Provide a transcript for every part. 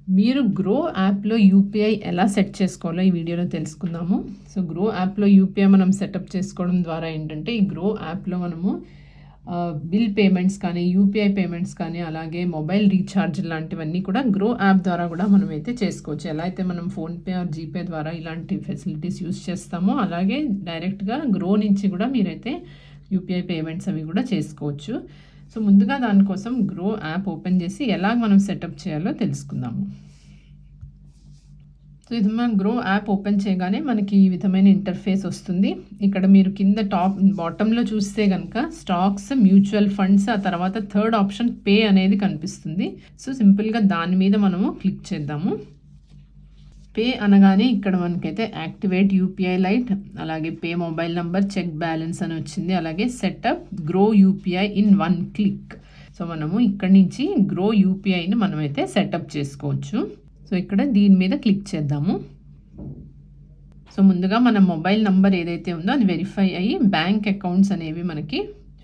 మీరు గ్రో యాప్లో యూపీఐ ఎలా సెట్ చేసుకోవాలో ఈ వీడియోలో తెలుసుకుందాము. సో గ్రో యాప్లో యూపీఐ మనం సెటప్ చేసుకోవడం ద్వారా ఏంటంటే, ఈ గ్రో యాప్లో మనము బిల్ పేమెంట్స్ కానీ, యూపీఐ పేమెంట్స్ కానీ, అలాగే మొబైల్ రీఛార్జ్ లాంటివన్నీ కూడా గ్రో యాప్ ద్వారా కూడా మనమైతే చేసుకోవచ్చు. ఎలా అయితే మనం ఫోన్పే ఆర్ జీపే ద్వారా ఇలాంటి ఫెసిలిటీస్ యూస్ చేస్తామో, అలాగే డైరెక్ట్గా గ్రో నుంచి కూడా మీరైతే యూపీఐ పేమెంట్స్ అవి కూడా చేసుకోవచ్చు. సో ముందుగా దానికోసం గ్రో యాప్ ఓపెన్ చేసి ఎలా మనం సెటప్ చేయాలో తెలుసుకుందాము. సో ఇది మనం గ్రో యాప్ ఓపెన్ చేయగానే మనకి ఈ విధమైన ఇంటర్ఫేస్ వస్తుంది. ఇక్కడ మీరు కింద బాటంలో చూస్తే కనుక స్టాక్స్, మ్యూచువల్ ఫండ్స్, ఆ తర్వాత థర్డ్ ఆప్షన్ పే అనేది కనిపిస్తుంది. సో సింపుల్గా దాని మీద మనము క్లిక్ చేద్దాము. పే అనగానే ఇక్కడ మనకైతే యాక్టివేట్ యూపీఐ లైట్, అలాగే pay mobile number, check balance అని వచ్చింది. అలాగే setup Groww UPI in 1 click. So మనము ఇక్కడ నుంచి గ్రో యూపీఐని మనమైతే సెటప్ చేసుకోవచ్చు. సో ఇక్కడ దీని మీద క్లిక్ చేద్దాము. సో ముందుగా మన మొబైల్ నంబర్ ఏదైతే ఉందో అది వెరిఫై అయ్యి బ్యాంక్ అకౌంట్స్ అనేవి మనకి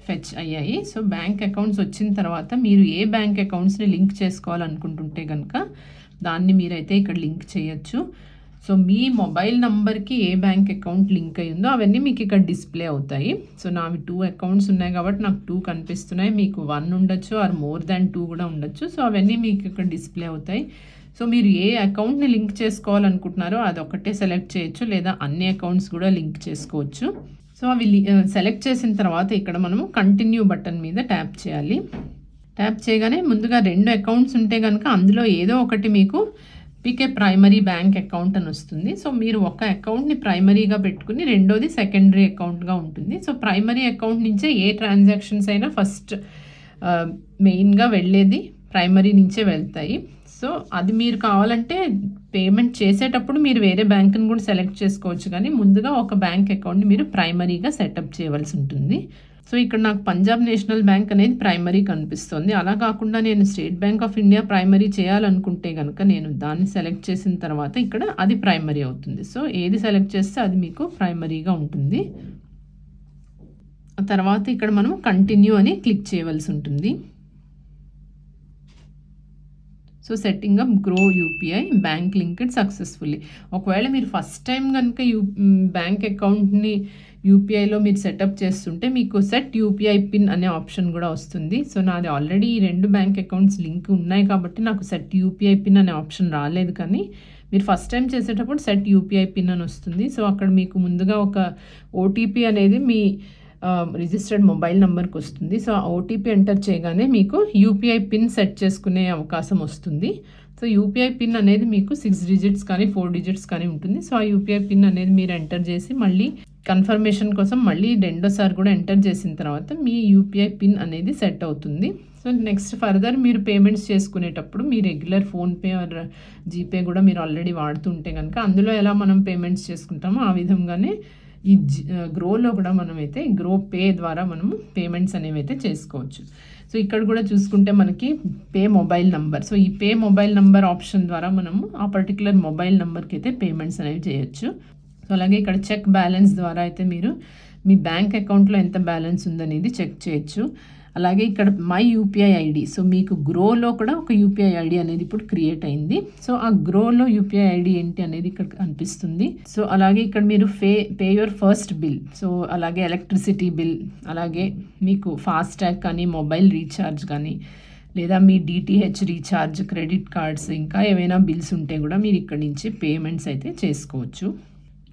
ఫెచ్ అయ్యాయి. సో బ్యాంక్ అకౌంట్స్ వచ్చిన తర్వాత మీరు ఏ బ్యాంక్ అకౌంట్స్ని లింక్ చేసుకోవాలనుకుంటుంటే కనుక దాన్ని మీరైతే ఇక్కడ లింక్ చేయొచ్చు. సో మీ మొబైల్ నంబర్కి ఏ బ్యాంక్ అకౌంట్ లింక్ అయి ఉందో అవన్నీ మీకు ఇక్కడ డిస్ప్లే అవుతాయి. సో నావి 2 అకౌంట్స్ ఉన్నాయి కాబట్టి నాకు 2 కనిపిస్తున్నాయి. మీకు 1 ఉండొచ్చు ఆర్ మోర్ దాన్ 2 కూడా ఉండొచ్చు. సో అవన్నీ మీకు ఇక్కడ డిస్ప్లే అవుతాయి. సో మీరు ఏ అకౌంట్ని లింక్ చేసుకోవాలనుకుంటున్నారో అది ఒకటే సెలెక్ట్ చేయొచ్చు, లేదా అన్ని అకౌంట్స్ కూడా లింక్ చేసుకోవచ్చు. సో అవి సెలెక్ట్ చేసిన తర్వాత ఇక్కడ మనము కంటిన్యూ బటన్ మీద ట్యాప్ చేయాలి. ట్యాప్ చేయగానే ముందుగా 2 అకౌంట్స్ ఉంటే కనుక అందులో ఏదో ఒకటి మీకు pick a primary bank account అని వస్తుంది. సో మీరు ఒక అకౌంట్ని ప్రైమరీగా పెట్టుకుని రెండోది సెకండరీ అకౌంట్గా ఉంటుంది. సో ప్రైమరీ అకౌంట్ నుంచే ఏ ట్రాన్సాక్షన్స్ అయినా ఫస్ట్ మెయిన్గా వెళ్ళేది ప్రైమరీ నుంచే వెళ్తాయి. సో అది మీరు కావాలంటే పేమెంట్ చేసేటప్పుడు మీరు వేరే బ్యాంక్ని కూడా సెలెక్ట్ చేసుకోవచ్చు, కానీ ముందుగా ఒక బ్యాంక్ అకౌంట్ని మీరు ప్రైమరీగా సెటప్ చేయవలసి ఉంటుంది. సో ఇక్కడ నాకు పంజాబ్ నేషనల్ బ్యాంక్ అనేది ప్రైమరీ కనిపిస్తుంది. అలా కాకుండా నేను state bank of India primary చేయాలనుకుంటే కనుక నేను దాన్ని సెలెక్ట్ చేసిన తర్వాత ఇక్కడ అది ప్రైమరీ అవుతుంది. సో ఏది సెలెక్ట్ చేస్తే అది మీకు ప్రైమరీగా ఉంటుంది. ఆ తర్వాత ఇక్కడ మనం కంటిన్యూ అని క్లిక్ చేయవలసి ఉంటుంది. So setting up grow UPI bank linked successfully. ఒకవేళ మీరు ఫస్ట్ టైం కనుక బ్యాంక్ అకౌంట్ని యూపీఐలో మీరు సెటప్ చేస్తుంటే మీకు సెట్ యూపీఐ పిన్ అనే ఆప్షన్ కూడా వస్తుంది. సో నాది ఆల్రెడీ ఈ 2 బ్యాంక్ అకౌంట్స్ లింక్ ఉన్నాయి కాబట్టి నాకు సెట్ యూపీఐ పిన్ అనే ఆప్షన్ రాలేదు, కానీ మీరు ఫస్ట్ టైం చేసేటప్పుడు సెట్ యూపీఐ పిన్ అని వస్తుంది. సో అక్కడ మీకు ముందుగా ఒక ఓటీపీ అనేది మీ రిజిస్టర్డ్ మొబైల్ నెంబర్కి వస్తుంది. సో ఆ ఓటీపీ ఎంటర్ చేయగానే మీకు యూపీఐ పిన్ సెట్ చేసుకునే అవకాశం వస్తుంది. సో యూపీఐ పిన్ అనేది మీకు 6 డిజిట్స్ కానీ 4 డిజిట్స్ కానీ ఉంటుంది. సో ఆ యూపీఐ పిన్ అనేది మీరు ఎంటర్ చేసి మళ్ళీ కన్ఫర్మేషన్ కోసం మళ్ళీ రెండోసారి కూడా ఎంటర్ చేసిన తర్వాత మీ యూపీఐ పిన్ అనేది సెట్ అవుతుంది. సో నెక్స్ట్ ఫర్దర్ మీరు పేమెంట్స్ చేసుకునేటప్పుడు మీ రెగ్యులర్ ఫోన్పే ఆర్ జీపే కూడా మీరు ఆల్రెడీ వాడుతుంటే కనుక అందులో ఎలా మనం పేమెంట్స్ చేసుకుంటామో ఆ విధంగానే ఈ గ్రోలో కూడా మనమైతే గ్రో పే ద్వారా మనము పేమెంట్స్ అనేవి అయితే చేసుకోవచ్చు. సో ఇక్కడ కూడా చూసుకుంటే మనకి పే మొబైల్ నంబర్. సో ఈ పే మొబైల్ నంబర్ ఆప్షన్ ద్వారా మనము ఆ పర్టికులర్ మొబైల్ నెంబర్కి అయితే పేమెంట్స్ అనేవి చేయొచ్చు. సో అలాగే ఇక్కడ చెక్ బ్యాలెన్స్ ద్వారా అయితే మీరు మీ బ్యాంక్ అకౌంట్లో ఎంత బ్యాలెన్స్ ఉందనేది చెక్ చేయొచ్చు. అలాగే ఇక్కడ మై యూపీఐ ఐడి. సో మీకు గ్రోలో కూడా ఒక యూపీఐ ఐడి అనేది ఇప్పుడు క్రియేట్ అయింది. సో ఆ గ్రోలో యూపీఐ ఐడి ఏంటి అనేది ఇక్కడ కనిపిస్తుంది. సో అలాగే ఇక్కడ మీరు pay your first bill. So అలాగే ఎలక్ట్రిసిటీ బిల్, అలాగే మీకు ఫాస్టాగ్ కానీ, మొబైల్ రీఛార్జ్ కానీ, లేదా మీ డిటిహెచ్ రీఛార్జ్, క్రెడిట్ కార్డ్స్, ఇంకా ఏమైనా బిల్స్ ఉంటే కూడా మీరు ఇక్కడ నుంచి పేమెంట్స్ అయితే చేసుకోవచ్చు.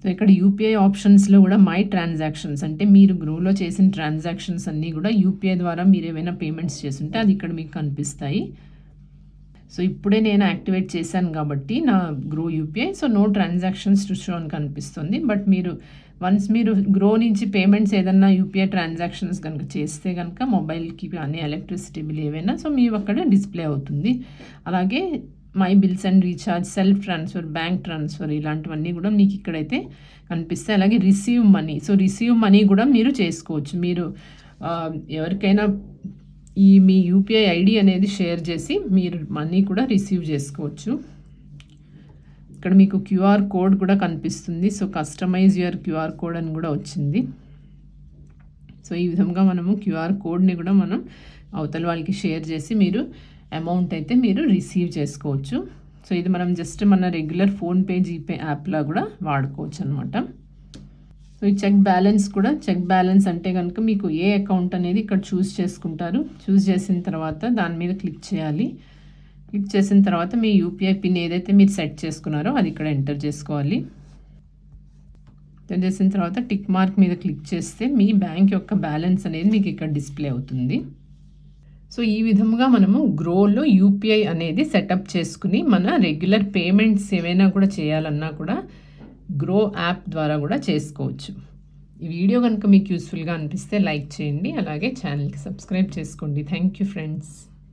సో ఇక్కడ యూపీఐ ఆప్షన్స్లో కూడా మై ట్రాన్సాక్షన్స్, అంటే మీరు గ్రోలో చేసిన ట్రాన్సాక్షన్స్ అన్నీ కూడా యూపీఐ ద్వారా మీరు ఏమైనా పేమెంట్స్ చేస్తుంటే అది ఇక్కడ మీకు కనిపిస్తాయి. సో ఇప్పుడే నేను యాక్టివేట్ చేశాను కాబట్టి నా Groww UPI, so no transactions to show అని కనిపిస్తుంది. బట్ మీరు వన్స్ మీరు గ్రో నుంచి పేమెంట్స్ ఏదన్నా యూపీఐ ట్రాన్సాక్షన్స్ కనుక చేస్తే కనుక మొబైల్కి కానీ ఎలక్ట్రిసిటీ బిల్ ఏవైనా సో మీ అక్కడ డిస్ప్లే అవుతుంది. అలాగే my bills and recharge, self transfer, bank transfer ఇలాంటివన్నీ కూడా మీకు ఇక్కడైతే కనిపిస్తాయి. అలాగే receive money. So receive money కూడా మీరు చేసుకోవచ్చు. మీరు ఎవరికైనా మీ యూపీఐ ఐడి అనేది షేర్ చేసి మీరు మనీ కూడా రిసీవ్ చేసుకోవచ్చు. ఇక్కడ మీకు క్యూఆర్ కోడ్ కూడా కనిపిస్తుంది. So customise your QR code అని కూడా వచ్చింది. సో ఈ విధంగా మనము క్యూఆర్ కోడ్ని కూడా మనం అవతల వాళ్ళకి షేర్ చేసి మీరు అమౌంట్ అయితే మీరు రిసీవ్ చేసుకోవచ్చు. సో ఇది మనం జస్ట్ మన రెగ్యులర్ ఫోన్పే జీపే యాప్లా కూడా వాడుకోవచ్చు అనమాట. సో ఈ చెక్ బ్యాలెన్స్ కూడా, చెక్ బ్యాలెన్స్ అంటే కనుక మీకు ఏ అకౌంట్ అనేది ఇక్కడ చూస్ చేసుకుంటారు. చూస్ చేసిన తర్వాత దాని మీద క్లిక్ చేయాలి. క్లిక్ చేసిన తర్వాత మీ యూపీఐ పిన్ ఏదైతే మీరు సెట్ చేసుకున్నారో అది ఇక్కడ ఎంటర్ చేసుకోవాలి. ఎంటర్ చేసిన తర్వాత టిక్ మార్క్ మీద క్లిక్ చేస్తే మీ బ్యాంక్ యొక్క బ్యాలెన్స్ అనేది మీకు ఇక్కడ డిస్ప్లే అవుతుంది. సో ఈ విధంగా మనము గ్రోలో యూపీఐ అనేది సెటప్ చేసుకుని మన రెగ్యులర్ పేమెంట్స్ ఏమైనా కూడా చేయాలన్నా కూడా గ్రో యాప్ ద్వారా కూడా చేసుకోవచ్చు. ఈ వీడియో కనుక మీకు యూస్ఫుల్గా అనిపిస్తే లైక్ చేయండి, అలాగే ఛానల్కి సబ్స్క్రైబ్ చేసుకోండి. Thank you friends.